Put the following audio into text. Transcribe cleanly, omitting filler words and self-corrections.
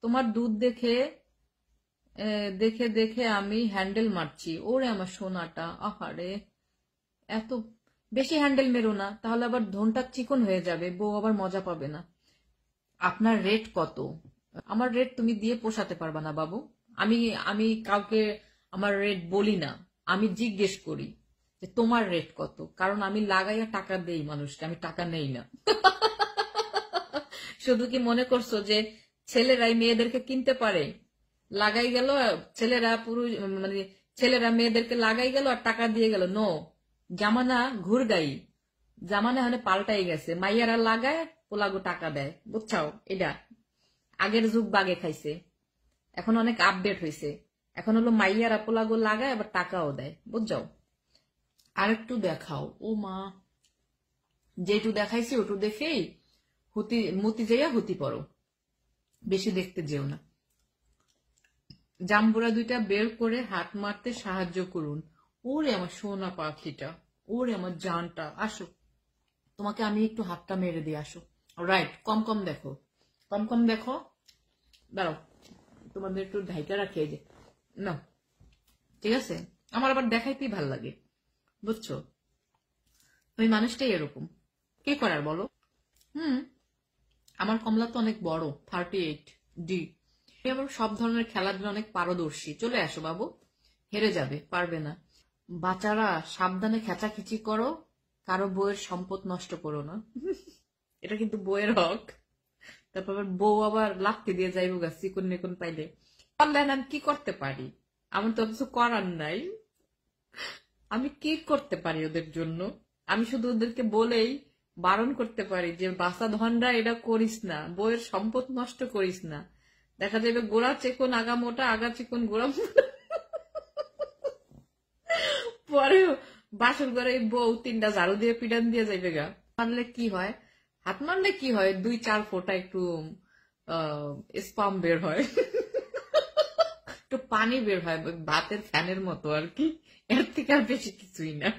তোমার দুধ দেখে দেখে দেখে আমি হ্যান্ডেল মারছি। ওরে আমার সোনাটা, আহারে এত বেশি হ্যান্ডেল মেরো না, তাহলে আবার ধনটা চিকন হয়ে যাবে, বউ আবার মজা পাবে না। আপনার রেট কত? আমার রেট তুমি দিয়ে পোষাতে পারবা না বাবু। আমি আমি কাউকে আমার রেট বলি না, আমি জিজ্ঞেস করি যে তোমার রেট কত, কারণ আমি লাগাইয়া টাকা দেই মানুষকে, আমি টাকা নেই না। শুধু কি মনে করছো যে ছেলেরাই মেয়েদেরকে কিনতে পারে? লাগাই গেল ছেলেরা, পুরুষ মানে ছেলেরা মেয়েদেরকে লাগাই গেল আর টাকা দিয়ে গেল। নো, জামানা ঘুরগাই, জামানা হলে পাল্টাই গেছে। মাইয়ারা লাগায়, পোলাগো টাকা দেয়, বুঝছাও? এটা আগের যুগ বাগে খাইছে, এখন অনেক আপডেট হয়েছে। এখন হলো মাইয়ারা পোলাগো লাগায় আবার টাকাও দেয়, বুঝছাও? আরেকটু দেখাও। ও মা, যেটু দেখাইছি ওটু দেখেই হুতি মতি যাইয়া হুতি পড়ো, বেশি দেখতে যেও না। জাম্বুরা দুইটা বের করে হাত মারতে সাহায্য করুন। ওরে আমার সোনা পাখিটা, ওরে আমার জানটা, আসো, তোমাকে আমি একটু হাতটা মেরে দিয়ে আসো। রাইট, কম কম দেখো, কম কম দেখো। দাঁড়াও, তোমাদের একটু ঢাইকা রাখি, এই যে না, ঠিক আছে? আমার আবার দেখাইতেই ভাল লাগে, বুঝছো? ওই মানুষটাই এরকম, কে করার বলো? হুম, আমার কমলা তো অনেক বড়, 38D। আবার সব ধরনের খেলাধুলা অনেক পারদর্শী। চলে আসো বাবু, হেরে যাবে, পারবে না। বাচ্চারা সাবধানে খেচাখিচি করো, কারো বউয়ের সম্পদ নষ্ট করো না। এটা কিন্তু বউয়ের হক। তারপর আবার বউ আবার লাফতে দিয়ে যাইব গা চিকন নিকুন পাইলে। অনলাইন আমি কি করতে পারি? আমার তো কিছু করার নাই। আমি কি করতে পারি ওদের জন্য? আমি শুধু ওদেরকে বলেই বারণ করতে পারি যে বাসা ধনরা এটা করিস না, বউয়ের সম্পদ নষ্ট করিস না। দেখা যাবে গোড়া চিকন আগা মোটা, আগা চিকন গোড়া মোটা। পরে বাসর ঘরে বউ 3টা ঝাড়ু দিয়ে পিটান দিয়ে যাইবে গা। মারলে কি হয়? হাত মারলে কি হয়? 2-4 ফোঁটা একটু স্পাম বের হয়, একটু পানি বের হয়, ভাতের ফ্যানের মতো আর কি। এর থেকে আর বেশি কিছুই না।